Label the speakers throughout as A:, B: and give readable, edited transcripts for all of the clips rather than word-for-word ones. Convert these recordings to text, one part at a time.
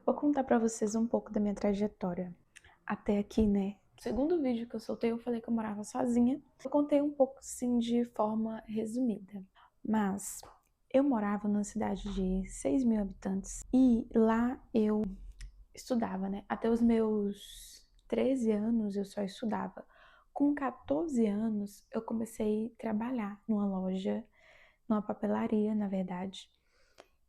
A: Vou contar pra vocês um pouco da minha trajetória até aqui, né? No segundo vídeo que eu soltei, eu falei que eu morava sozinha. Eu contei um pouco, sim, de forma resumida. Mas eu morava numa cidade de 6 mil habitantes e lá eu estudava, né? Até os meus 13 anos eu só estudava. Com 14 anos, eu comecei a trabalhar numa loja, numa papelaria, na verdade.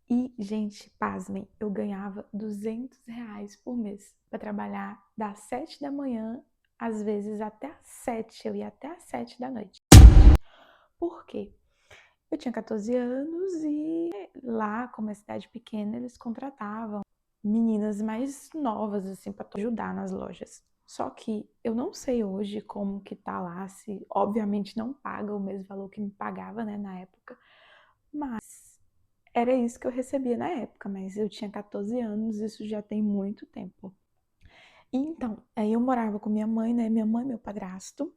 A: E, gente, pasmem, eu ganhava R$ 200 por mês para trabalhar das 7 da manhã, às vezes até às 7, eu ia até às 7 da noite. Por quê? Eu tinha 14 anos e lá, como é cidade pequena, eles contratavam meninas mais novas, assim, para ajudar nas lojas. Só que eu não sei hoje como que tá lá, se obviamente não paga o mesmo valor que me pagava, né, na época, mas era isso que eu recebia na época, mas eu tinha 14 anos, isso já tem muito tempo. Então, aí eu morava com minha mãe, né? Minha mãe e meu padrasto.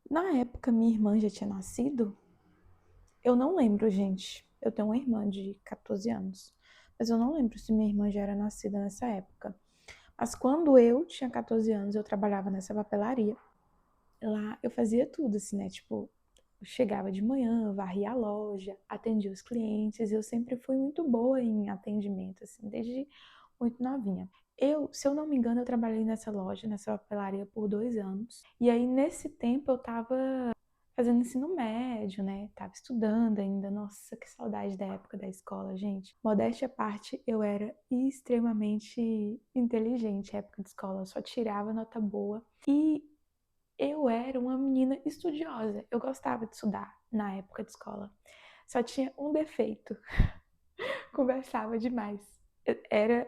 A: Na época, minha irmã já tinha nascido. Eu não lembro, gente. Eu tenho uma irmã de 14 anos. Mas eu não lembro se minha irmã já era nascida nessa época. Mas quando eu tinha 14 anos, eu trabalhava nessa papelaria. Lá eu fazia tudo, assim, né? Tipo, eu chegava de manhã, varria a loja, atendia os clientes. Eu sempre fui muito boa em atendimento, assim, desde muito novinha. Se eu não me engano, eu trabalhei nessa loja, nessa papelaria por 2 anos. E aí, nesse tempo, eu tava fazendo ensino médio, né? Tava estudando ainda. Nossa, que saudade da época da escola, gente. Modéstia à parte, eu era extremamente inteligente na época de escola. Eu só tirava nota boa. E eu era uma menina estudiosa. Eu gostava de estudar na época de escola. Só tinha um defeito. Conversava demais. Era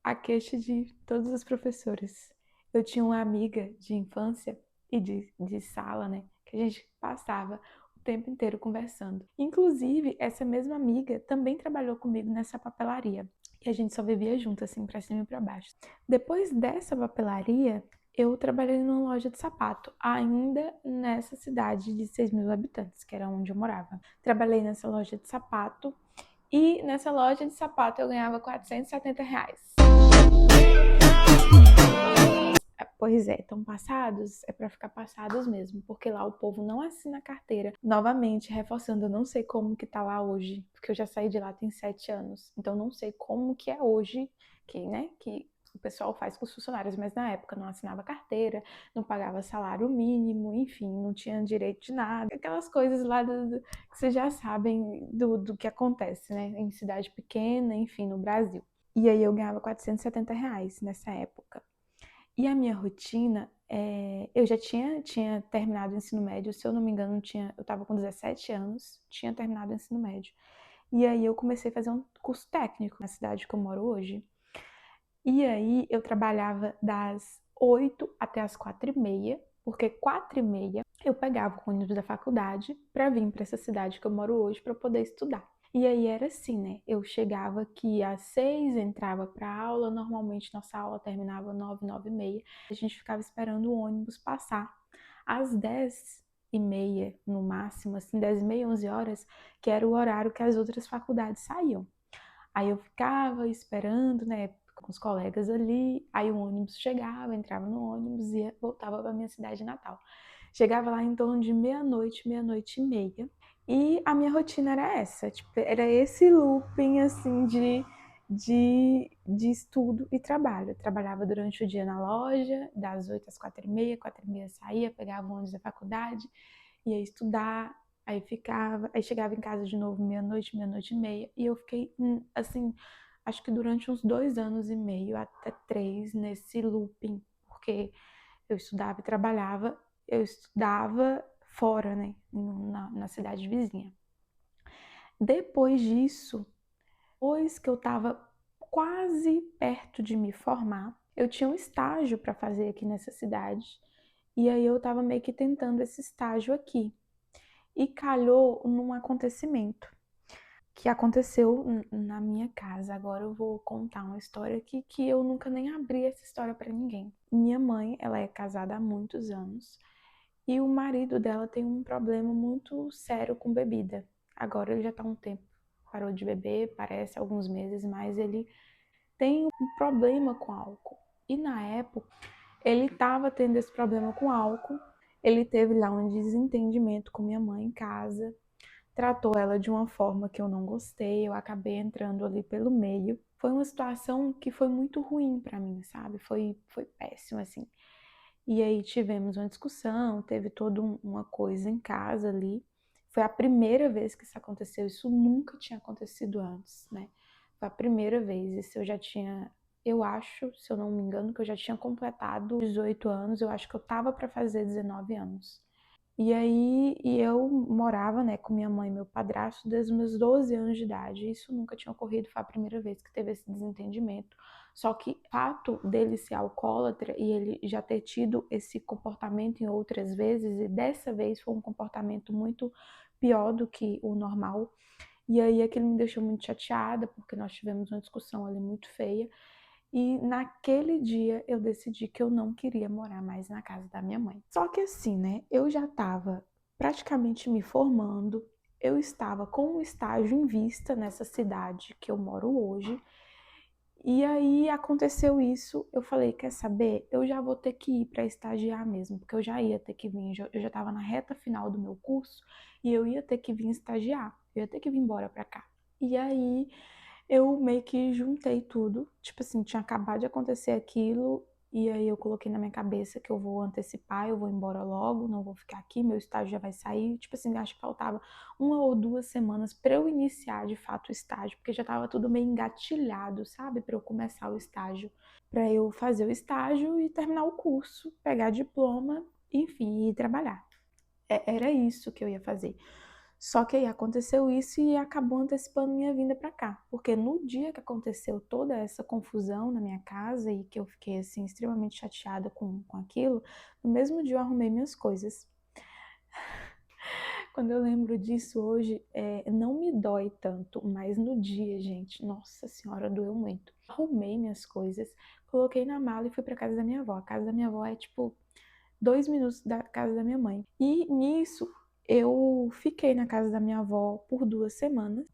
A: a queixa de todos os professores. Eu tinha uma amiga de infância e de sala, né? Que a gente passava o tempo inteiro conversando. Inclusive, essa mesma amiga também trabalhou comigo nessa papelaria. E a gente só vivia junto, assim, pra cima e pra baixo. Depois dessa papelaria, eu trabalhei numa loja de sapato, ainda nessa cidade de 6 mil habitantes, que era onde eu morava. Trabalhei nessa loja de sapato e nessa loja de sapato eu ganhava R$ 470. Pois é, estão passados, é para ficar passados mesmo, porque lá o povo não assina carteira. Novamente, reforçando, eu não sei como que tá lá hoje, porque eu já saí de lá tem 7 anos, então não sei como que é hoje, que o pessoal faz com os funcionários, mas na época não assinava carteira, não pagava salário mínimo, enfim, não tinha direito de nada. Aquelas coisas lá que vocês já sabem do que acontece, né, em cidade pequena, enfim, no Brasil. E aí eu ganhava R$ 470 nessa época. E a minha rotina, eu já tinha terminado o ensino médio, se eu não me engano, eu estava com 17 anos, tinha terminado o ensino médio. E aí eu comecei a fazer um curso técnico na cidade que eu moro hoje. E aí eu trabalhava das 8 até as 4h30, porque 4h30 eu pegava o ônibus da faculdade para vir para essa cidade que eu moro hoje para poder estudar. E aí era assim, né? Eu chegava aqui às 6, entrava para aula, normalmente nossa aula terminava 9, 9h30. A gente ficava esperando o ônibus passar. Às 10h30, no máximo, assim, 10h30, 11 horas, que era o horário que as outras faculdades saíam. Aí eu ficava esperando, né, com os colegas ali, aí o ônibus chegava, entrava no ônibus e voltava para minha cidade natal. Chegava lá em torno de meia-noite, meia-noite e meia. E a minha rotina era essa, tipo, era esse looping, assim, de estudo e trabalho. Eu trabalhava durante o dia na loja, das 8 às 4h30, 4h30 saía, pegava o ônibus da faculdade, ia estudar, aí chegava em casa de novo meia-noite, meia-noite e meia, e eu fiquei, assim, acho que durante uns 2 anos e meio, até 3, nesse looping, porque eu estudava e trabalhava, eu estudava fora, né, na cidade vizinha. Depois disso, depois que eu estava quase perto de me formar, eu tinha um estágio para fazer aqui nessa cidade, e aí eu estava meio que tentando esse estágio aqui. E calhou num acontecimento que aconteceu na minha casa. Agora eu vou contar uma história aqui que eu nunca nem abri essa história para ninguém. Minha mãe, ela é casada há muitos anos e o marido dela tem um problema muito sério com bebida. Agora ele já tá há um tempo, parou de beber, parece alguns meses, mas ele tem um problema com álcool. E na época, ele estava tendo esse problema com álcool, ele teve lá um desentendimento com minha mãe em casa, tratou ela de uma forma que eu não gostei, eu acabei entrando ali pelo meio. Foi uma situação que foi muito ruim pra mim, sabe? Foi péssimo, assim. E aí tivemos uma discussão, teve toda uma coisa em casa ali. Foi a primeira vez que isso aconteceu, isso nunca tinha acontecido antes, né? Foi a primeira vez, isso eu já tinha, eu acho, se eu não me engano, que eu já tinha completado 18 anos, eu acho que eu tava pra fazer 19 anos. E aí, eu morava, né, com minha mãe e meu padrasto desde os meus 12 anos de idade. Isso nunca tinha ocorrido, foi a primeira vez que teve esse desentendimento. Só que o fato dele ser alcoólatra e ele já ter tido esse comportamento em outras vezes, e dessa vez foi um comportamento muito pior do que o normal. E aí aquilo me deixou muito chateada, porque nós tivemos uma discussão ali muito feia. E naquele dia eu decidi que eu não queria morar mais na casa da minha mãe. Só que assim, né? Eu já estava praticamente me formando, eu estava com um estágio em vista nessa cidade que eu moro hoje. E aí aconteceu isso, eu falei, quer saber? Eu já vou ter que ir para estagiar mesmo, porque eu já ia ter que vir, eu já estava na reta final do meu curso e eu ia ter que vir estagiar, eu ia ter que vir embora para cá. E aí eu meio que juntei tudo, tipo assim, tinha acabado de acontecer aquilo, e aí eu coloquei na minha cabeça que eu vou antecipar, eu vou embora logo, não vou ficar aqui, meu estágio já vai sair, tipo assim, acho que faltava 1 ou 2 semanas para eu iniciar de fato o estágio, porque já tava tudo meio engatilhado, sabe, para eu começar o estágio, para eu fazer o estágio e terminar o curso, pegar diploma, enfim, e trabalhar. Era isso que eu ia fazer. Só que aí aconteceu isso e acabou antecipando minha vinda para cá, porque no dia que aconteceu toda essa confusão na minha casa e que eu fiquei assim extremamente chateada com aquilo, no mesmo dia eu arrumei minhas coisas. Quando eu lembro disso hoje, não me dói tanto, mas no dia, gente, nossa senhora, doeu muito. Arrumei minhas coisas, coloquei na mala e fui para casa da minha avó. A casa da minha avó é tipo 2 minutos da casa da minha mãe. E nisso eu fiquei na casa da minha avó por 2 semanas,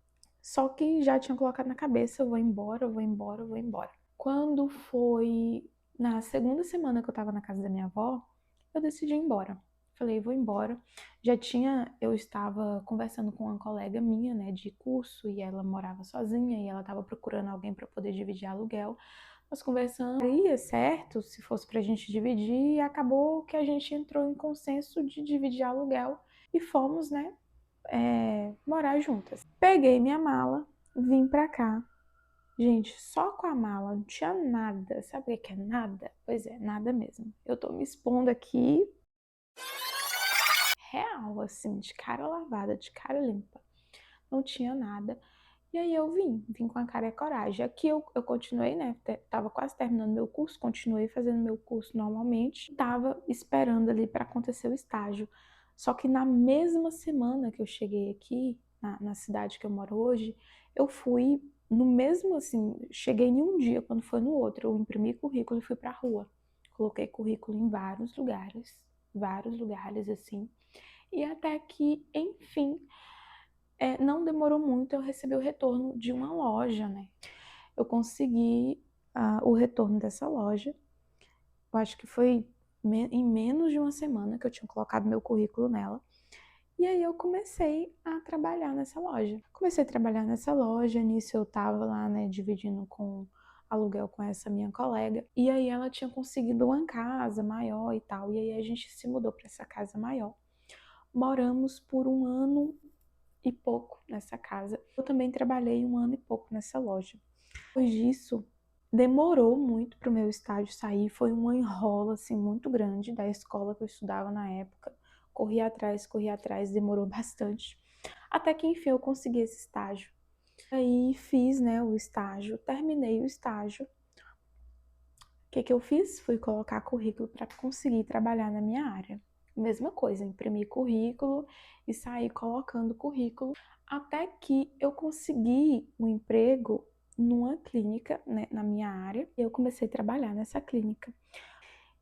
A: só que já tinha colocado na cabeça, eu vou embora, eu vou embora, eu vou embora. Quando foi na segunda semana que eu tava na casa da minha avó, eu decidi ir embora. Falei, vou embora. Eu estava conversando com uma colega minha, né, de curso, e ela morava sozinha, e ela estava procurando alguém para poder dividir aluguel. Nós conversamos, daria certo se fosse pra gente dividir, e acabou que a gente entrou em consenso de dividir aluguel e fomos, né, morar juntas. Peguei minha mala, vim pra cá. Gente, só com a mala, não tinha nada. Sabe o que é nada? Pois é, nada mesmo. Eu tô me expondo aqui, real, assim, de cara lavada, de cara limpa. Não tinha nada. E aí eu vim com a cara e a coragem. Aqui eu continuei, né? Tava quase terminando meu curso, continuei fazendo meu curso normalmente. Tava esperando ali para acontecer o estágio. Só que na mesma semana que eu cheguei aqui, na cidade que eu moro hoje, eu fui no mesmo, assim, cheguei em um dia, quando foi no outro, eu imprimi currículo e fui pra rua. Coloquei currículo em vários lugares, assim. E até que, enfim, não demorou muito, eu recebi o retorno de uma loja, né? Eu consegui o retorno dessa loja. Eu acho que foi em menos de uma semana que eu tinha colocado meu currículo nela. E aí eu comecei a trabalhar nessa loja. Comecei a trabalhar nessa loja, nisso eu tava lá, né, dividindo com aluguel com essa minha colega. E aí ela tinha conseguido uma casa maior e tal. E aí a gente se mudou para essa casa maior. Moramos por 1 ano e pouco nessa casa. Eu também trabalhei 1 ano e pouco nessa loja. Depois disso, demorou muito para o meu estágio sair. Foi uma enrola assim, muito grande da escola que eu estudava na época. Corri atrás, demorou bastante. Até que, enfim, eu consegui esse estágio. Aí fiz, né, o estágio, terminei o estágio. O que eu fiz? Fui colocar currículo para conseguir trabalhar na minha área. Mesma coisa, imprimi currículo e saí colocando currículo até que eu consegui um emprego numa clínica, né, na minha área. E eu comecei a trabalhar nessa clínica.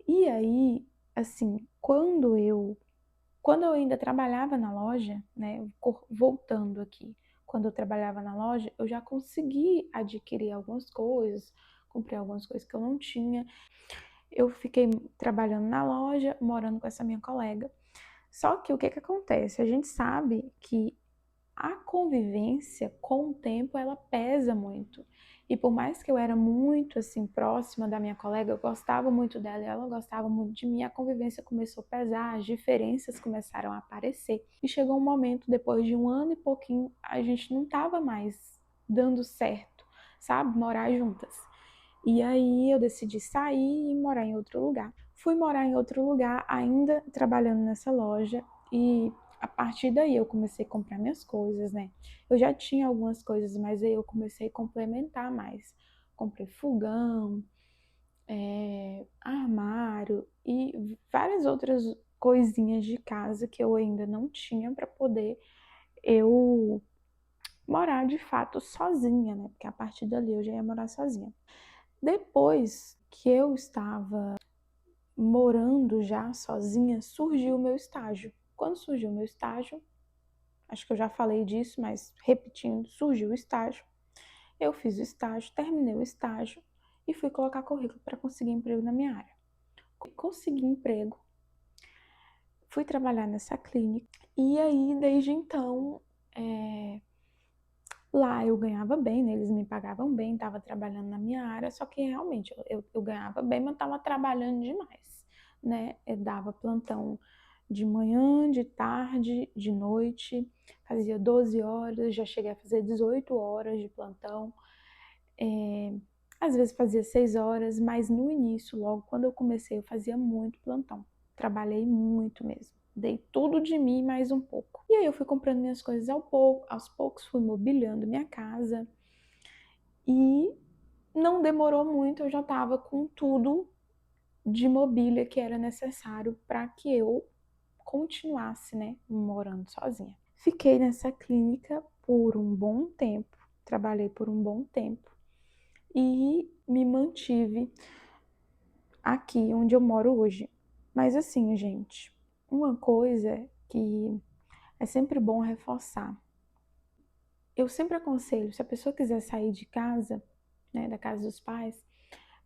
A: E aí, assim, quando eu ainda trabalhava na loja, né, voltando aqui, quando eu trabalhava na loja, eu já consegui adquirir algumas coisas, comprei algumas coisas que eu não tinha. Eu fiquei trabalhando na loja, morando com essa minha colega. Só que o que acontece? A gente sabe que a convivência com o tempo ela pesa muito. E por mais que eu era muito assim próxima da minha colega, eu gostava muito dela e ela gostava muito de mim, a convivência começou a pesar, as diferenças começaram a aparecer. E chegou um momento, depois de um ano e pouquinho, a gente não estava mais dando certo, sabe? Morar juntas. E aí eu decidi sair e morar em outro lugar. Fui morar em outro lugar, ainda trabalhando nessa loja, e a partir daí eu comecei a comprar minhas coisas, né? Eu já tinha algumas coisas, mas aí eu comecei a complementar mais. Comprei fogão, armário e várias outras coisinhas de casa que eu ainda não tinha para poder eu morar de fato sozinha, né? Porque a partir dali eu já ia morar sozinha. Depois que eu estava morando já sozinha, surgiu o meu estágio. Quando surgiu o meu estágio, acho que eu já falei disso, mas repetindo, surgiu o estágio. Eu fiz o estágio, terminei o estágio e fui colocar currículo para conseguir emprego na minha área. Consegui emprego, fui trabalhar nessa clínica e aí, desde então, lá eu ganhava bem, né? Eles me pagavam bem, estava trabalhando na minha área, só que realmente eu ganhava bem, mas estava trabalhando demais, né? Eu dava plantão de manhã, de tarde, de noite, fazia 12 horas, já cheguei a fazer 18 horas de plantão, às vezes fazia 6 horas, mas no início, logo quando eu comecei, eu fazia muito plantão, trabalhei muito mesmo. Dei tudo de mim mais um pouco. E aí eu fui comprando minhas coisas aos poucos, fui mobiliando minha casa. E não demorou muito, eu já estava com tudo de mobília que era necessário para que eu continuasse, né, morando sozinha. Fiquei nessa clínica por um bom tempo, trabalhei por um bom tempo e me mantive aqui onde eu moro hoje. Mas assim, gente, uma coisa que é sempre bom reforçar. Eu sempre aconselho, se a pessoa quiser sair de casa, né, da casa dos pais,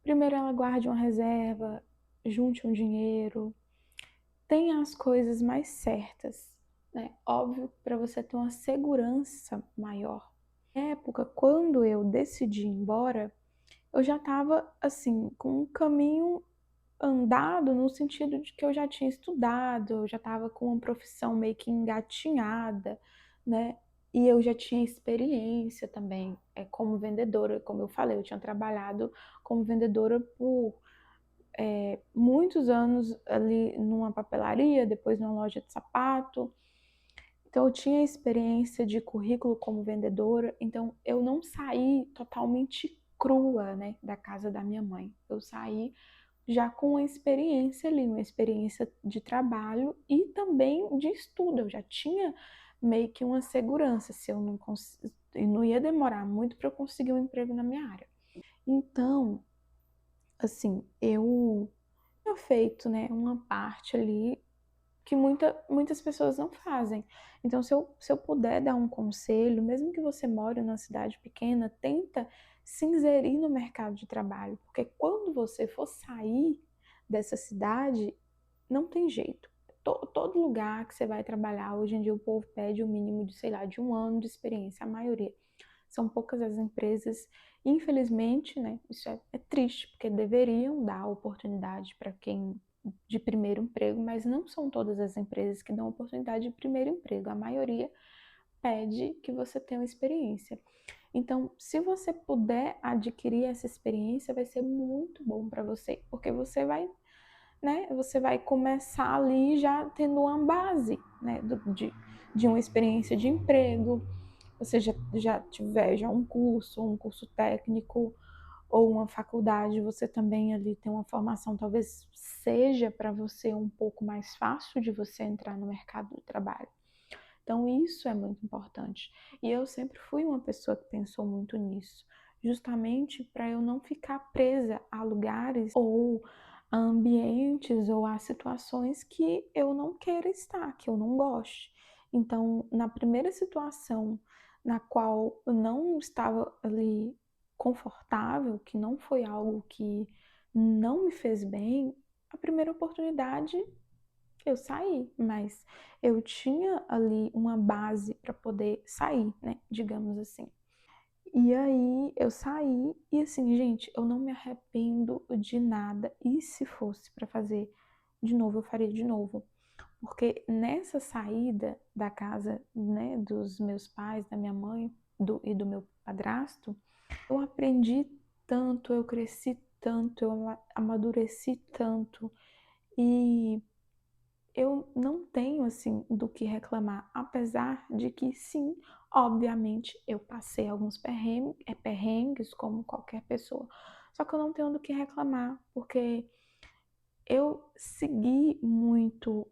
A: primeiro ela guarde uma reserva, junte um dinheiro, tenha as coisas mais certas, né? Óbvio, para você ter uma segurança maior. Na época, quando eu decidi ir embora, eu já estava assim, com um caminho andado no sentido de que eu já tinha estudado, eu já estava com uma profissão meio que engatinhada, né? E eu já tinha experiência também como vendedora, como eu falei, eu tinha trabalhado como vendedora por muitos anos ali numa papelaria, depois numa loja de sapato. Então eu tinha experiência de currículo como vendedora, então eu não saí totalmente crua, né, da casa da minha mãe. Eu saí já com uma experiência ali, uma experiência de trabalho e também de estudo. Eu já tinha meio que uma segurança se eu não ia demorar muito para eu conseguir um emprego na minha área. Então, assim, eu tinha feito, né, uma parte ali que muitas pessoas não fazem. Então, se eu puder dar um conselho, mesmo que você more numa cidade pequena, tenta se inserir no mercado de trabalho, porque quando você for sair dessa cidade, não tem jeito. Todo lugar que você vai trabalhar, hoje em dia o povo pede o mínimo de, sei lá, de um ano de experiência, a maioria. São poucas as empresas, infelizmente, né, isso é triste, porque deveriam dar oportunidade para quem de primeiro emprego, mas não são todas as empresas que dão oportunidade de primeiro emprego. A maioria pede que você tenha uma experiência. Então, se você puder adquirir essa experiência, vai ser muito bom para você, porque você vai, né, você vai começar ali já tendo uma base, né, de uma experiência de emprego. Você já tiver já um curso técnico, ou uma faculdade, você também ali tem uma formação, talvez seja para você um pouco mais fácil de você entrar no mercado do trabalho. Então, isso é muito importante. E eu sempre fui uma pessoa que pensou muito nisso, justamente para eu não ficar presa a lugares ou a ambientes ou a situações que eu não queira estar, que eu não goste. Então, na primeira situação na qual eu não estava ali confortável, que não foi algo que não me fez bem, a primeira oportunidade eu saí, mas eu tinha ali uma base para poder sair, né? Digamos assim. E aí eu saí e assim, gente, eu não me arrependo de nada. E se fosse para fazer de novo, eu faria de novo. Porque nessa saída da casa, né, dos meus pais, da minha mãe e do meu padrasto, eu aprendi tanto, eu cresci tanto, eu amadureci tanto. E eu não tenho assim do que reclamar, apesar de que sim, obviamente eu passei alguns perrengues como qualquer pessoa. Só que eu não tenho do que reclamar, porque eu segui muito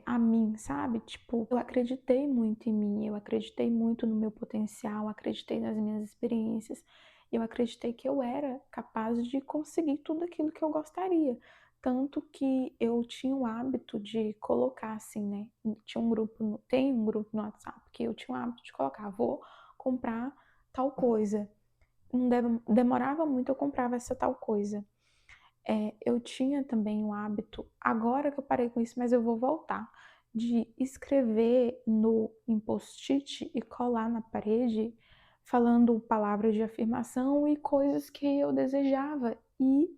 A: a mim, sabe? Tipo, eu acreditei muito em mim, eu acreditei muito no meu potencial, acreditei nas minhas experiências, eu acreditei que eu era capaz de conseguir tudo aquilo que eu gostaria. Tanto que eu tinha o hábito de colocar assim, né? Tem um grupo no WhatsApp que eu tinha o hábito de colocar, vou comprar tal coisa. Não demorava muito, eu comprava essa tal coisa. Eu tinha também o hábito, agora que eu parei com isso, mas eu vou voltar, de escrever em post-it e colar na parede, falando palavras de afirmação e coisas que eu desejava. E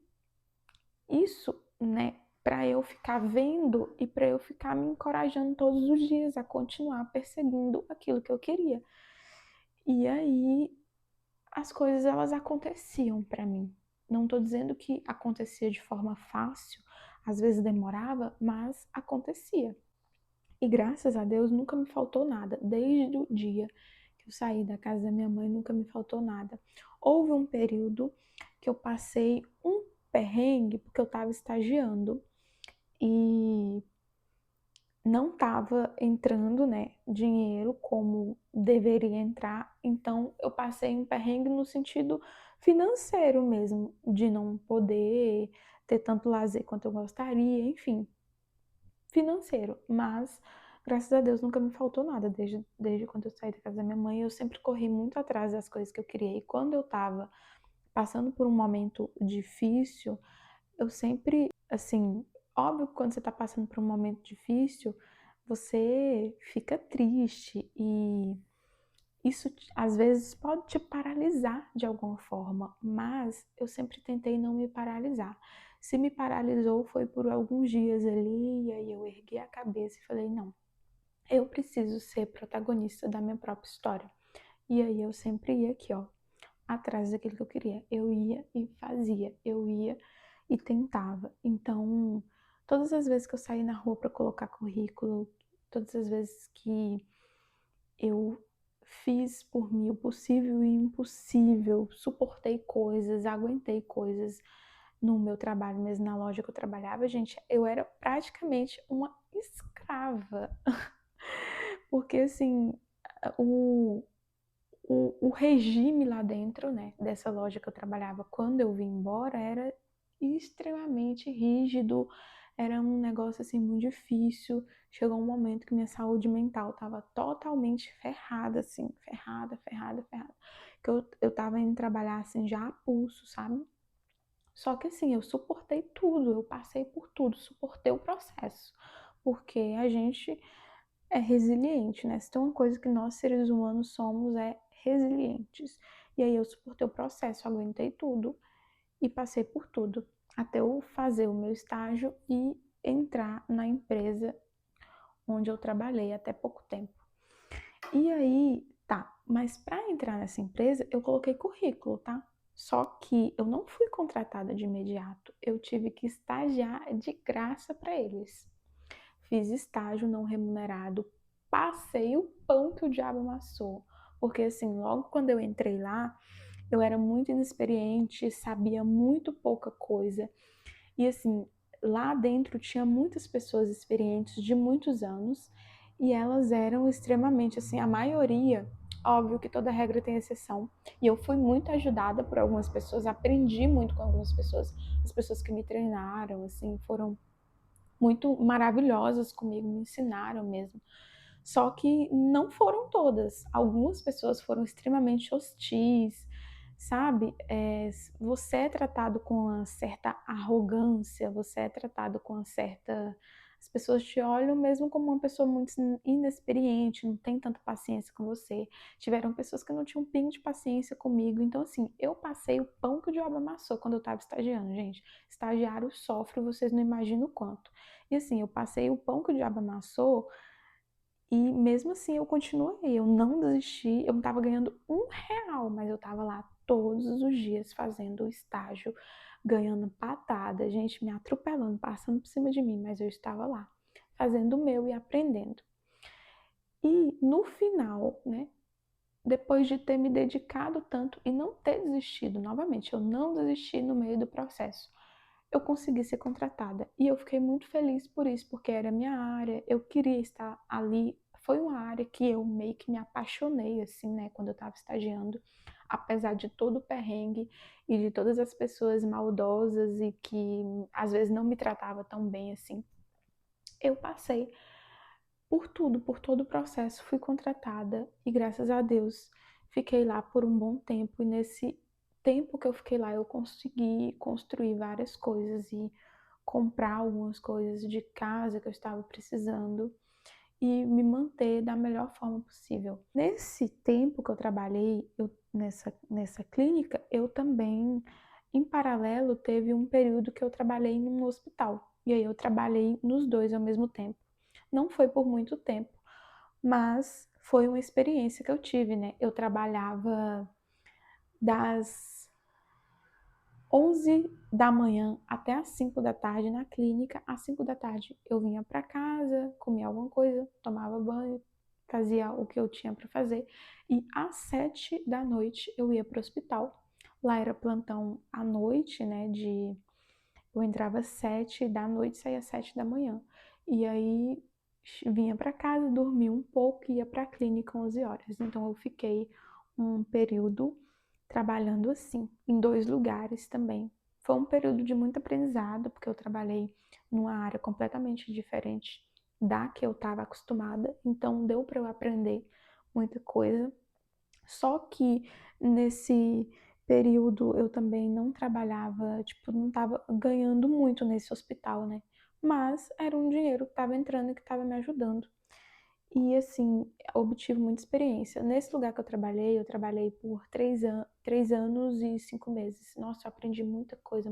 A: isso, né, para eu ficar vendo e para eu ficar me encorajando todos os dias a continuar perseguindo aquilo que eu queria. E aí as coisas elas aconteciam para mim. Não estou dizendo que acontecia de forma fácil, às vezes demorava, mas acontecia. E graças a Deus nunca me faltou nada. Desde o dia que eu saí da casa da minha mãe, nunca me faltou nada. Houve um período que eu passei um perrengue porque eu estava estagiando e não estava entrando, né, dinheiro como deveria entrar, então eu passei um perrengue no sentido financeiro mesmo, de não poder ter tanto lazer quanto eu gostaria, enfim, financeiro, mas graças a Deus nunca me faltou nada, desde quando eu saí da casa da minha mãe, eu sempre corri muito atrás das coisas que eu queria, e quando eu estava passando por um momento difícil, eu sempre, assim, óbvio que quando você está passando por um momento difícil, você fica triste e isso às vezes pode te paralisar de alguma forma, mas eu sempre tentei não me paralisar. Se me paralisou foi por alguns dias ali, e aí eu ergui a cabeça e falei: não, eu preciso ser protagonista da minha própria história. E aí eu sempre ia aqui, ó, atrás daquilo que eu queria. Eu ia e fazia, eu ia e tentava. Então, todas as vezes que eu saí na rua para colocar currículo, todas as vezes que eu fiz por mim o possível e o impossível, suportei coisas, aguentei coisas no meu trabalho, mesmo na loja que eu trabalhava, gente, eu era praticamente uma escrava. Porque assim, o, o regime lá dentro, né, dessa loja que eu trabalhava quando eu vim embora era extremamente rígido, era um negócio assim muito difícil. Chegou um momento que minha saúde mental estava totalmente ferrada, assim, ferrada, ferrada, ferrada. Que eu tava indo trabalhar assim já a pulso, sabe? Só que assim, eu suportei tudo, eu passei por tudo, suportei o processo. Porque a gente é resiliente, né? Se tem uma coisa que nós seres humanos somos é resilientes. E aí eu suportei o processo, aguentei tudo e passei por tudo até eu fazer o meu estágio e entrar na empresa onde eu trabalhei até pouco tempo. E aí, tá, mas para entrar nessa empresa eu coloquei currículo, tá? Só que eu não fui contratada de imediato, eu tive que estagiar de graça para eles. Fiz estágio não remunerado, passei o pão que o diabo amassou. Porque assim, logo quando eu entrei lá, eu era muito inexperiente, sabia muito pouca coisa. E assim, lá dentro tinha muitas pessoas experientes de muitos anos e elas eram extremamente assim, a maioria, óbvio que toda regra tem exceção. E eu fui muito ajudada por algumas pessoas, aprendi muito com algumas pessoas. As pessoas que me treinaram, assim, foram muito maravilhosas comigo, me ensinaram mesmo. Só que não foram todas. Algumas pessoas foram extremamente hostis, sabe? Você é tratado com uma certa arrogância, você é tratado com uma certa. As pessoas te olham mesmo como uma pessoa muito inexperiente, não tem tanta paciência com você. Tiveram pessoas que não tinham um pingo de paciência comigo. Então, assim, eu passei o pão que o diabo amassou quando eu estava estagiando, gente. Estagiário sofre, vocês não imaginam o quanto. E assim, eu passei o pão que o diabo amassou e mesmo assim eu continuei, eu não desisti, eu não estava ganhando R$ 1, mas eu estava lá todos os dias fazendo o estágio, ganhando patada, gente me atropelando, passando por cima de mim, mas eu estava lá, fazendo o meu e aprendendo. E no final, né, depois de ter me dedicado tanto e não ter desistido, novamente, eu não desisti no meio do processo, eu consegui ser contratada. E eu fiquei muito feliz por isso, porque era minha área, eu queria estar ali. Foi uma área que eu meio que me apaixonei, assim, né, quando eu estava estagiando, apesar de todo o perrengue e de todas as pessoas maldosas e que às vezes não me tratava tão bem assim. Eu passei por tudo, por todo o processo, fui contratada e graças a Deus fiquei lá por um bom tempo. E nesse tempo que eu fiquei lá, eu consegui construir várias coisas e comprar algumas coisas de casa que eu estava precisando e me manter da melhor forma possível. Nesse tempo que eu trabalhei nessa clínica, eu também, em paralelo, teve um período que eu trabalhei num hospital. E aí eu trabalhei nos dois ao mesmo tempo. Não foi por muito tempo, mas foi uma experiência que eu tive, né? Eu trabalhava das 11 da manhã até as 5 da tarde na clínica. Às 5 da tarde eu vinha para casa, comia alguma coisa, tomava banho, fazia o que eu tinha para fazer. E às 7 da noite eu ia para o hospital. Lá era plantão à noite, né? Eu entrava às 7 da noite, saía às 7 da manhã. E aí vinha para casa, dormia um pouco e ia para a clínica 11 horas. Então eu fiquei um período trabalhando assim, em dois lugares também. Foi um período de muito aprendizado, porque eu trabalhei numa área completamente diferente da que eu estava acostumada, então deu para eu aprender muita coisa. Só que nesse período eu também não trabalhava, tipo, não estava ganhando muito nesse hospital, né? Mas era um dinheiro que estava entrando e que estava me ajudando. E assim, obtive muita experiência. Nesse lugar que eu trabalhei por 3 anos e 5 meses. Nossa, eu aprendi muita coisa,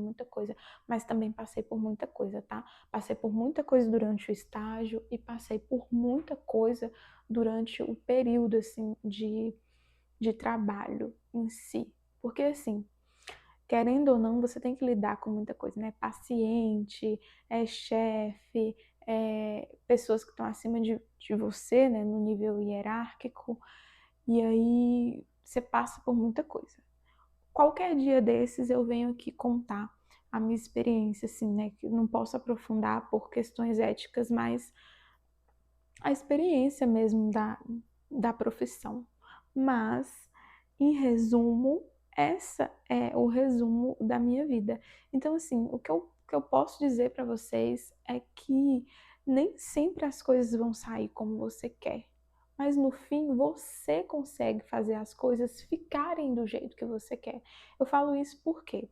A: mas também passei por muita coisa, tá? Passei por muita coisa durante o estágio e passei por muita coisa durante o período, assim, de trabalho em si. Porque assim, querendo ou não, você tem que lidar com muita coisa, né? Paciente, chefe, pessoas que estão acima de você, né? No nível hierárquico. E aí você passa por muita coisa. Qualquer dia desses eu venho aqui contar a minha experiência, assim, né? Que eu não posso aprofundar por questões éticas, mas a experiência mesmo da profissão. Mas, em resumo, essa é o resumo da minha vida. Então, assim, o que eu posso dizer para vocês é que nem sempre as coisas vão sair como você quer. Mas no fim, você consegue fazer as coisas ficarem do jeito que você quer. Eu falo isso porque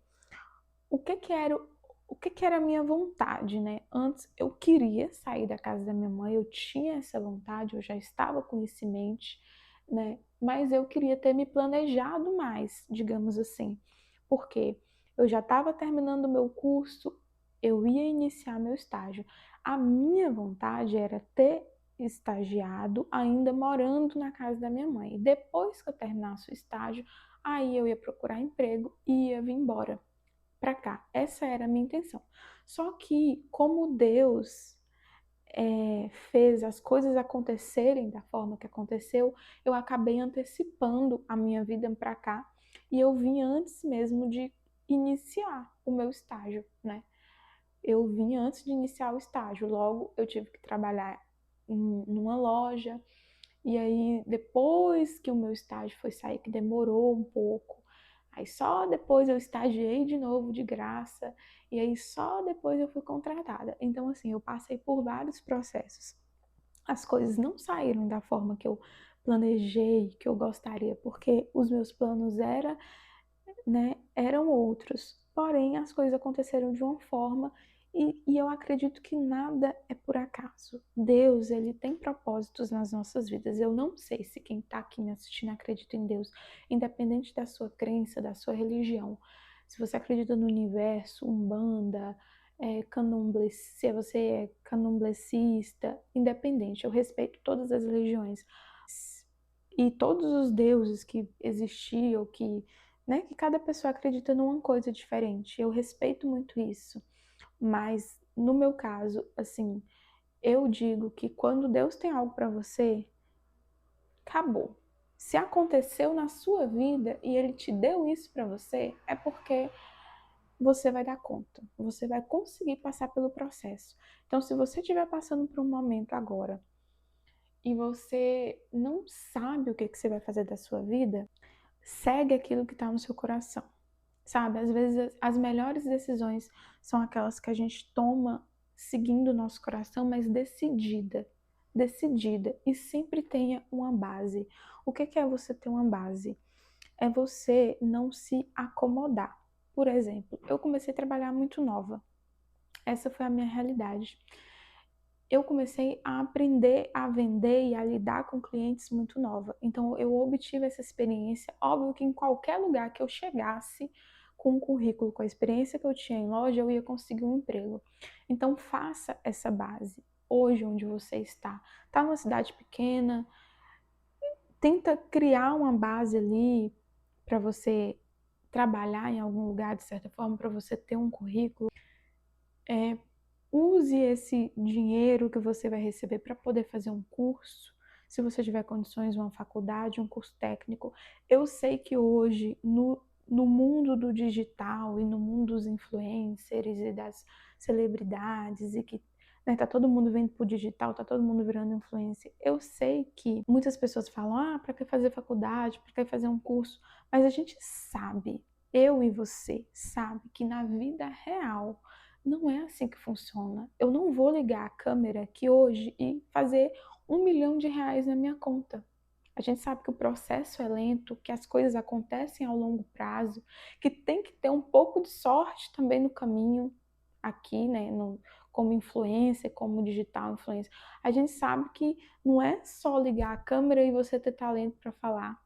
A: o que que era a minha vontade, né? Antes eu queria sair da casa da minha mãe, eu tinha essa vontade, eu já estava com isso em mente, né? Mas eu queria ter me planejado mais, digamos assim, porque eu já estava terminando o meu curso, eu ia iniciar meu estágio. A minha vontade era ter estagiado ainda morando na casa da minha mãe. Depois que eu terminasse o estágio, aí eu ia procurar emprego e ia vir embora para cá. Essa era a minha intenção. Só que, como Deus fez as coisas acontecerem da forma que aconteceu, eu acabei antecipando a minha vida para cá e eu vim antes mesmo de iniciar o meu estágio, né? Eu vim antes de iniciar o estágio, logo eu tive que trabalhar numa loja, e aí depois que o meu estágio foi sair, que demorou um pouco, aí só depois eu estagiei de novo de graça, e aí só depois eu fui contratada. Então assim, eu passei por vários processos. As coisas não saíram da forma que eu planejei, que eu gostaria, porque os meus planos né, eram outros. Porém, as coisas aconteceram de uma forma e eu acredito que nada é por acaso. Deus, ele tem propósitos nas nossas vidas. Eu não sei se quem está aqui me assistindo acredita em Deus, independente da sua crença, da sua religião. Se você acredita no universo, umbanda, se você é candomblessista, independente, eu respeito todas as religiões e todos os deuses que existiam, né, que cada pessoa acredita numa coisa diferente. Eu respeito muito isso, mas no meu caso, assim, eu digo que quando Deus tem algo para você, acabou. Se aconteceu na sua vida e ele te deu isso para você, é porque você vai dar conta, você vai conseguir passar pelo processo. Então, se você estiver passando por um momento agora e você não sabe o que você vai fazer da sua vida, segue aquilo que está no seu coração, sabe? Às vezes as melhores decisões são aquelas que a gente toma seguindo o nosso coração, mas decidida e sempre tenha uma base. O que é você ter uma base? É você não se acomodar. Por exemplo, eu comecei a trabalhar muito nova. Essa foi a minha realidade. Eu comecei a aprender a vender e a lidar com clientes muito nova. Então, eu obtive essa experiência. Óbvio que em qualquer lugar que eu chegasse com um currículo, com a experiência que eu tinha em loja, eu ia conseguir um emprego. Então, faça essa base. Hoje, onde você está. Está numa cidade pequena, tenta criar uma base ali para você trabalhar em algum lugar, de certa forma, para você ter um currículo. Use esse dinheiro que você vai receber para poder fazer um curso, se você tiver condições, uma faculdade, um curso técnico. Eu sei que hoje, no mundo do digital e no mundo dos influencers e das celebridades, e que tá todo mundo vindo pro digital, tá todo mundo virando influencer. Eu sei que muitas pessoas falam, para que fazer faculdade, para que fazer um curso, mas a gente sabe, eu e você sabe que na vida real não é assim que funciona. Eu não vou ligar a câmera aqui hoje e fazer R$ 1 milhão na minha conta. A gente sabe que o processo é lento, que as coisas acontecem ao longo prazo, que tem que ter um pouco de sorte também no caminho, aqui, né, como influencer, como digital influencer. A gente sabe que não é só ligar a câmera e você ter talento para falar.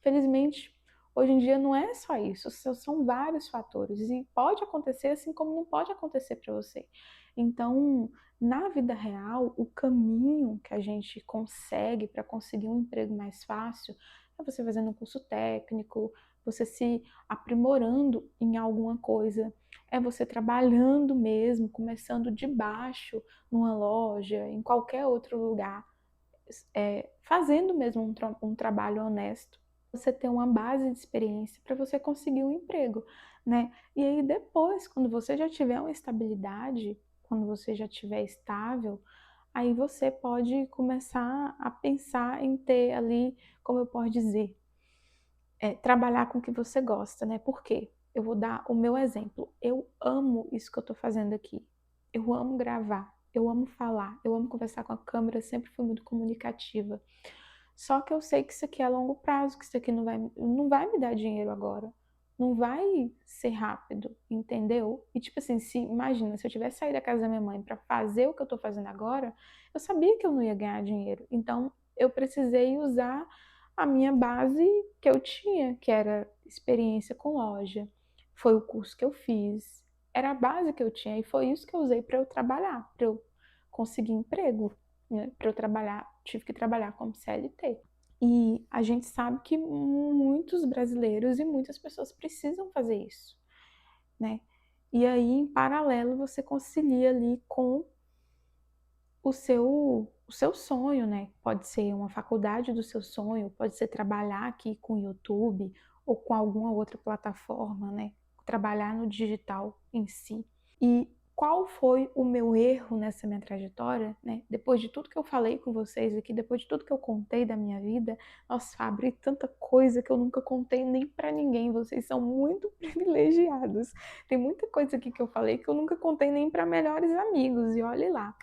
A: Felizmente, hoje em dia não é só isso, são vários fatores e pode acontecer assim como não pode acontecer para você. Então, na vida real, o caminho que a gente consegue para conseguir um emprego mais fácil é você fazendo um curso técnico, você se aprimorando em alguma coisa, é você trabalhando mesmo, começando de baixo numa loja, em qualquer outro lugar, fazendo mesmo um trabalho honesto, você ter uma base de experiência para você conseguir um emprego, né? E aí depois, quando você já tiver uma estabilidade, quando você já tiver estável, aí você pode começar a pensar em ter ali, como eu posso dizer, trabalhar com o que você gosta, né? Por quê? Eu vou dar o meu exemplo. Eu amo isso que eu estou fazendo aqui. Eu amo gravar, eu amo falar, eu amo conversar com a câmera, sempre fui muito comunicativa. Só que eu sei que isso aqui é a longo prazo, que isso aqui não vai me dar dinheiro agora. Não vai ser rápido, entendeu? E tipo assim, imagina, se eu tivesse saído da casa da minha mãe para fazer o que eu tô fazendo agora, eu sabia que eu não ia ganhar dinheiro. Então, eu precisei usar a minha base que eu tinha, que era experiência com loja. Foi o curso que eu fiz, era a base que eu tinha e foi isso que eu usei para eu trabalhar, para eu conseguir emprego, né? Para eu trabalhar, tive que trabalhar como CLT. E a gente sabe que muitos brasileiros e muitas pessoas precisam fazer isso, né? E aí, em paralelo, você concilia ali com o seu sonho, né? Pode ser uma faculdade do seu sonho, pode ser trabalhar aqui com o YouTube ou com alguma outra plataforma, né? Trabalhar no digital em si. E qual foi o meu erro nessa minha trajetória, né? Depois de tudo que eu falei com vocês aqui, depois de tudo que eu contei da minha vida, nossa, abri tanta coisa que eu nunca contei nem para ninguém. Vocês são muito privilegiados. Tem muita coisa aqui que eu falei que eu nunca contei nem para melhores amigos. E olhe lá,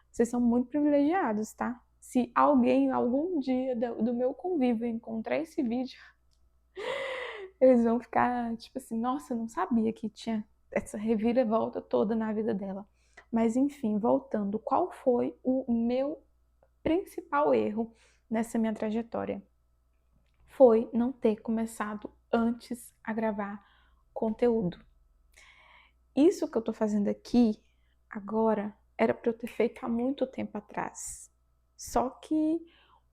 A: vocês são muito privilegiados, tá? Se alguém algum dia do meu convívio encontrar esse vídeo, Eles vão ficar tipo assim, nossa, eu não sabia que tinha essa reviravolta toda na vida dela. Mas enfim, voltando, qual foi o meu principal erro nessa minha trajetória? Foi não ter começado antes a gravar conteúdo. Isso que eu tô fazendo aqui agora era para eu ter feito há muito tempo atrás. Só que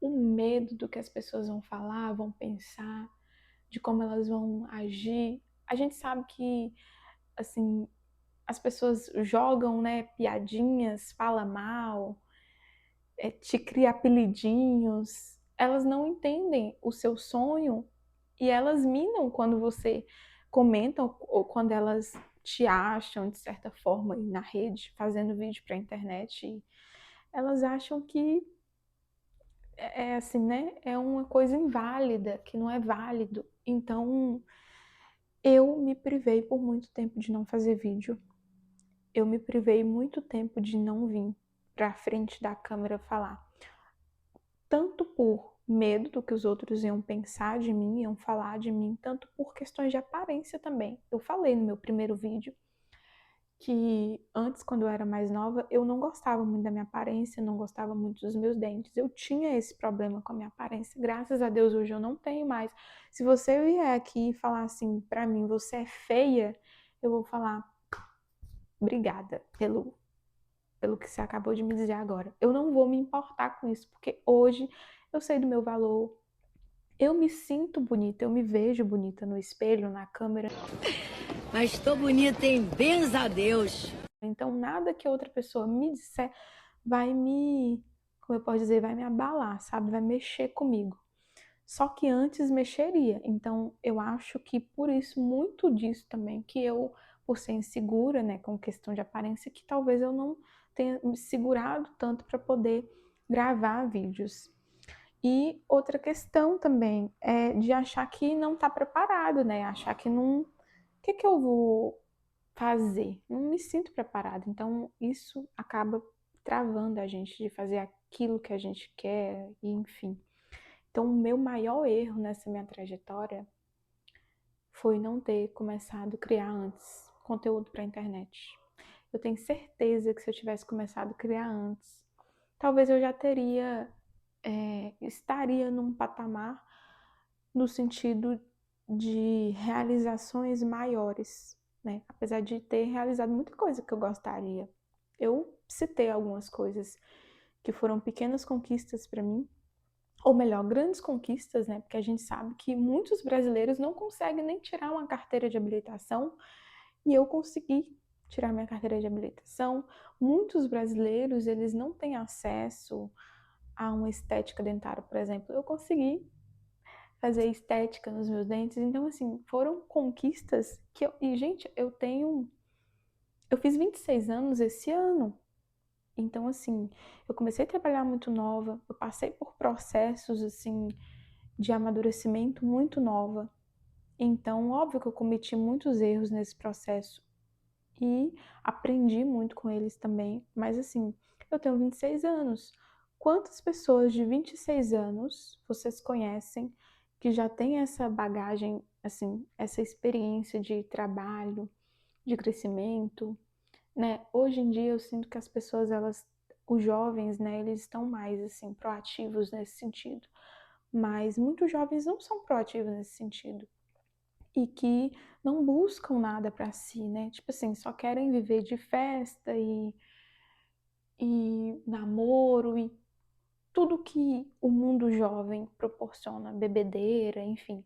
A: o medo do que as pessoas vão falar, vão pensar, de como elas vão agir, a gente sabe que assim, as pessoas jogam, né, piadinhas, fala mal, te cria apelidinhos, elas não entendem o seu sonho e elas minam quando você comenta ou quando elas te acham de certa forma aí na rede, fazendo vídeo para a internet, e elas acham que é assim, né? É uma coisa inválida, que não é válido. Então, eu me privei por muito tempo de não fazer vídeo. Eu me privei muito tempo de não vir para frente da câmera falar. Tanto por medo do que os outros iam pensar de mim, iam falar de mim, tanto por questões de aparência também. Eu falei no meu primeiro vídeo que antes, quando eu era mais nova, eu não gostava muito da minha aparência, não gostava muito dos meus dentes. Eu tinha esse problema com a minha aparência. Graças a Deus hoje eu não tenho mais. Se você vier aqui e falar assim pra mim, você é feia, eu vou falar obrigada pelo que você acabou de me dizer agora. Eu não vou me importar com isso, porque hoje eu sei do meu valor. Eu me sinto bonita, eu me vejo bonita no espelho, na câmera.
B: Mas tô bonita, hein? Benza a Deus.
A: Então, nada que outra pessoa me disser vai me, como eu posso dizer, vai me abalar, sabe? Vai mexer comigo. Só que antes mexeria. Então, eu acho que por isso, muito disso também, que eu, por ser insegura, né, com questão de aparência, que talvez eu não tenha me segurado tanto para poder gravar vídeos. E outra questão também é de achar que não está preparado, né? Achar que não. O que eu vou fazer? Não me sinto preparado. Então, isso acaba travando a gente de fazer aquilo que a gente quer, e enfim. Então, o meu maior erro nessa minha trajetória foi não ter começado a criar antes conteúdo para a internet. Eu tenho certeza que se eu tivesse começado a criar antes, talvez eu já teria, estaria num patamar no sentido de realizações maiores, né? Apesar de ter realizado muita coisa que eu gostaria. Eu citei algumas coisas que foram pequenas conquistas para mim, ou melhor, grandes conquistas, né? Porque a gente sabe que muitos brasileiros não conseguem nem tirar uma carteira de habilitação, e eu consegui tirar minha carteira de habilitação. Muitos brasileiros, eles não têm acesso a uma estética dentária, por exemplo. Eu consegui fazer estética nos meus dentes. Então, assim, foram conquistas que eu... E, gente, eu fiz 26 anos esse ano. Então, assim, eu comecei a trabalhar muito nova, eu passei por processos, assim, de amadurecimento muito nova. Então, óbvio que eu cometi muitos erros nesse processo e aprendi muito com eles também. Mas, assim, eu tenho 26 anos. Quantas pessoas de 26 anos vocês conhecem que já têm essa bagagem, assim, essa experiência de trabalho, de crescimento, né? Hoje em dia eu sinto que as pessoas, elas, os jovens, né, eles estão mais assim proativos nesse sentido, mas muitos jovens não são proativos nesse sentido e que não buscam nada para si, né? Tipo assim, só querem viver de festa e namoro e tudo que o mundo jovem proporciona, bebedeira, enfim,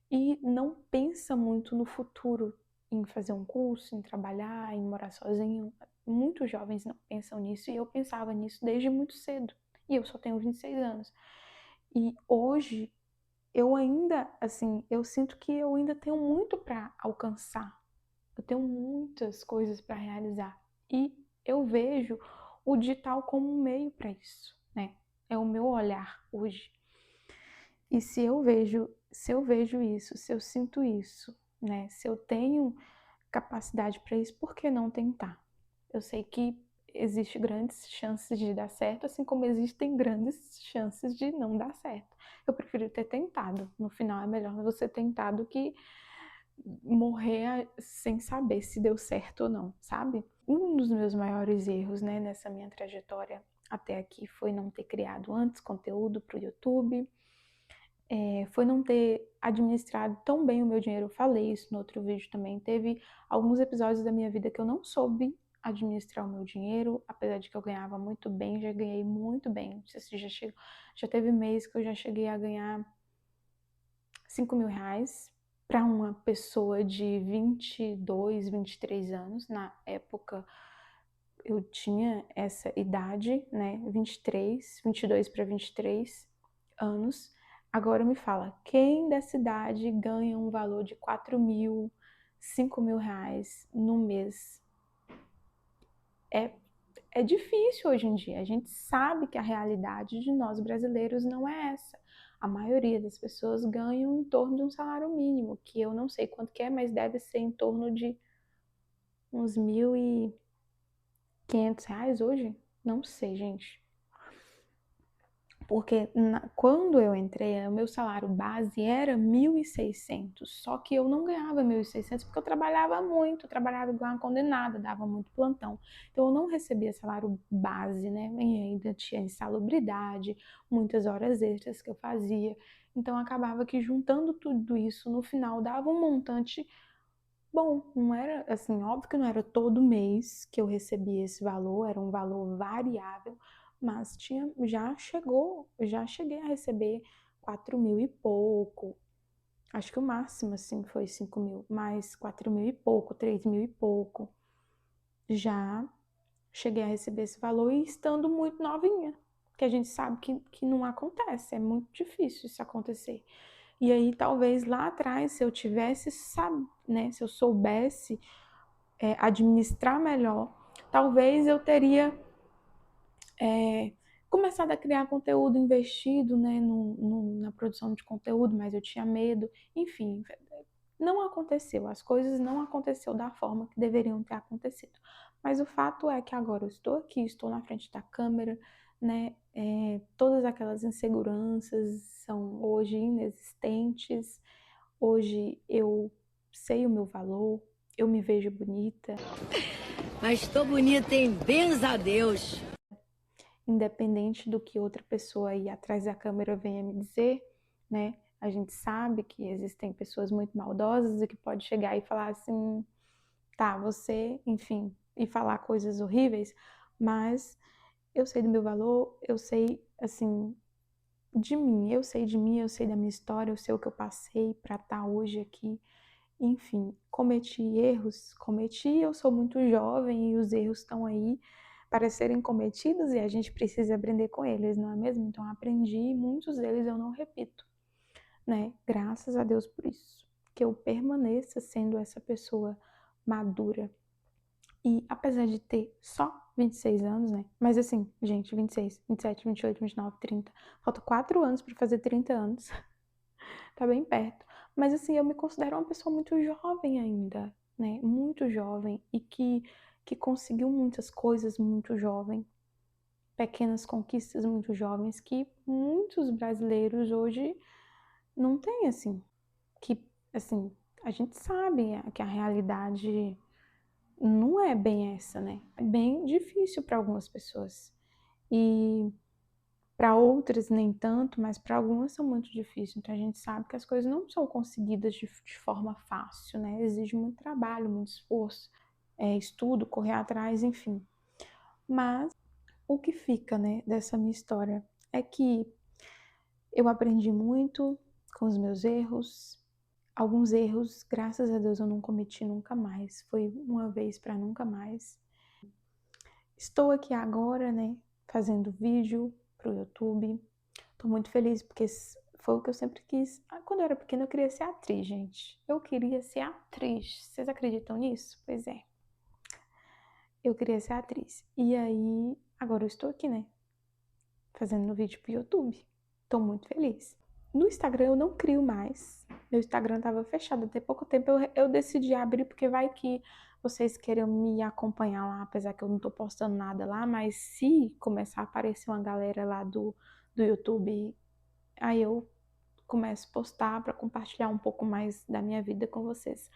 A: e não pensa muito no futuro, em fazer um curso, em trabalhar, em morar sozinho. Muitos jovens não pensam nisso e eu pensava nisso desde muito cedo. E eu só tenho 26 anos. E hoje eu ainda, assim, eu sinto que eu ainda tenho muito para alcançar. Eu tenho muitas coisas para realizar. E eu vejo o digital como um meio para isso, né? É o meu olhar hoje. E se eu vejo isso, se eu sinto isso, né? Se eu tenho capacidade para isso, por que não tentar? Eu sei que existe grandes chances de dar certo, assim como existem grandes chances de não dar certo. Eu prefiro ter tentado. No final é melhor você tentar do que morrer sem saber se deu certo ou não, sabe? Um dos meus maiores erros, né, nessa minha trajetória até aqui foi não ter criado antes conteúdo para o YouTube, foi não ter administrado tão bem o meu dinheiro. Eu falei isso no outro vídeo também. Teve alguns episódios da minha vida que eu não soube administrar o meu dinheiro, apesar de que eu ganhava muito bem, já ganhei muito bem. Não sei se já teve mês que eu já cheguei a ganhar 5 mil reais para uma pessoa de 22, 23 anos. Na época eu tinha essa idade, né? 22 para 23 anos. Agora me fala, quem dessa idade ganha um valor de 4 mil, 5 mil reais no mês? É, é difícil hoje em dia. A gente sabe que a realidade de nós brasileiros não é essa. A maioria das pessoas ganham em torno de um salário mínimo, que eu não sei quanto que é, mas deve ser em torno de uns R$ 1.500 hoje. Não sei, gente. Porque quando eu entrei, o meu salário base era 1.600, só que eu não ganhava 1.600 porque eu trabalhava muito, eu trabalhava igual uma condenada, dava muito plantão. Então eu não recebia salário base, né? E ainda tinha insalubridade, muitas horas extras que eu fazia. Então acabava que juntando tudo isso, no final dava um montante bom. Não era assim, óbvio que não era todo mês que eu recebia esse valor, era um valor variável, mas já cheguei a receber 4 mil e pouco. Acho que o máximo assim foi 5 mil, mas 4 mil e pouco, 3 mil e pouco. Já cheguei a receber esse valor e estando muito novinha, que a gente sabe que não acontece, é muito difícil isso acontecer. E aí, talvez lá atrás, se eu tivesse, né, se eu soubesse administrar melhor, talvez eu teria começado a criar conteúdo, investido, né, na produção de conteúdo, mas eu tinha medo. Enfim, não aconteceu, as coisas não aconteceram da forma que deveriam ter acontecido. Mas o fato é que agora eu estou aqui, estou na frente da câmera, né? Todas aquelas inseguranças são hoje inexistentes. Hoje eu sei o meu valor, eu me vejo bonita,
B: Mas tô bonita, hein? Benza a Deus.
A: independente do que outra pessoa aí atrás da câmera venha me dizer, né? A gente sabe que existem pessoas muito maldosas e que pode chegar e falar assim, tá, você, enfim, e falar coisas horríveis, mas eu sei do meu valor, eu sei, assim, de mim, eu sei de mim, eu sei da minha história, eu sei o que eu passei para estar hoje aqui. Enfim, cometi, eu sou muito jovem e os erros estão aí para serem cometidos e a gente precisa aprender com eles, não é mesmo? Então aprendi e muitos deles eu não repito, né? Graças a Deus por isso, que eu permaneça sendo essa pessoa madura. E apesar de ter só 26 anos, né? Mas assim, gente, 26, 27, 28, 29, 30, falta 4 anos para fazer 30 anos. Tá bem perto. Mas assim, eu me considero uma pessoa muito jovem ainda, né? Muito jovem e que conseguiu muitas coisas muito jovem, pequenas conquistas muito jovens que muitos brasileiros hoje não têm, assim. Que, assim, a gente sabe que a realidade não é bem essa, né? É bem difícil para algumas pessoas. E para outras nem tanto, mas para algumas são muito difíceis. Então a gente sabe que as coisas não são conseguidas de forma fácil, né? Exige muito trabalho, muito esforço, estudo, correr atrás, enfim. Mas o que fica, né, dessa minha história é que eu aprendi muito com os meus erros. Alguns erros, graças a Deus, eu não cometi nunca mais. Foi uma vez para nunca mais. Estou aqui agora, né, fazendo vídeo para o YouTube. Tô muito feliz porque foi o que eu sempre quis. Quando eu era pequena, eu queria ser atriz, gente. Eu queria ser atriz. Vocês acreditam nisso? Pois é. Eu queria ser atriz. E aí, agora eu estou aqui, né? Fazendo vídeo pro YouTube. Tô muito feliz. No Instagram eu não crio mais. Meu Instagram tava fechado até pouco tempo. Eu decidi abrir porque vai que vocês queiram me acompanhar lá, apesar que eu não tô postando nada lá. Mas se começar a aparecer uma galera lá do YouTube, aí eu começo a postar para compartilhar um pouco mais da minha vida com vocês.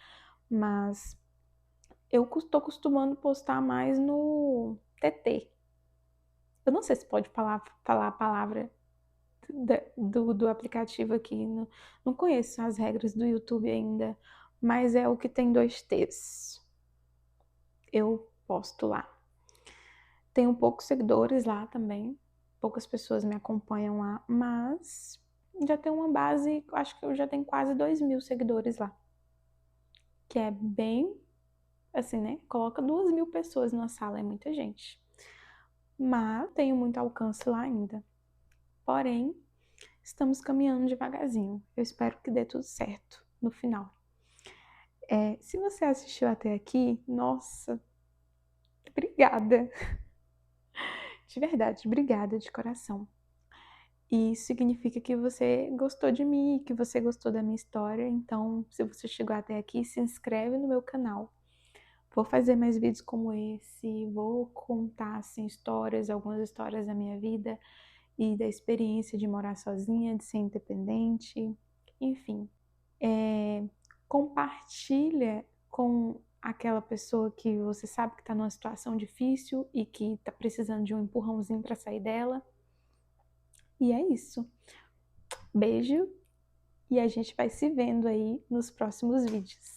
A: Mas eu tô costumando postar mais no TT. Eu não sei se pode falar a palavra do aplicativo aqui. Não conheço as regras do YouTube ainda, mas é o que tem 2 T's. Eu posto lá. Tenho poucos seguidores lá também, poucas pessoas me acompanham lá, mas já tem uma base, acho que eu já tenho quase 2.000 seguidores lá, que é bem, assim, né? Coloca 2.000 pessoas na sala, é muita gente. Mas tenho muito alcance lá ainda. Porém, estamos caminhando devagarzinho. Eu espero que dê tudo certo no final. Se você assistiu até aqui, nossa, obrigada. De verdade, obrigada de coração. E isso significa que você gostou de mim, que você gostou da minha história. Então, se você chegou até aqui, se inscreve no meu canal. Vou fazer mais vídeos como esse, vou contar assim, algumas histórias da minha vida e da experiência de morar sozinha, de ser independente, enfim. Compartilha com aquela pessoa que você sabe que está numa situação difícil e que está precisando de um empurrãozinho para sair dela. E é isso. Beijo e a gente vai se vendo aí nos próximos vídeos.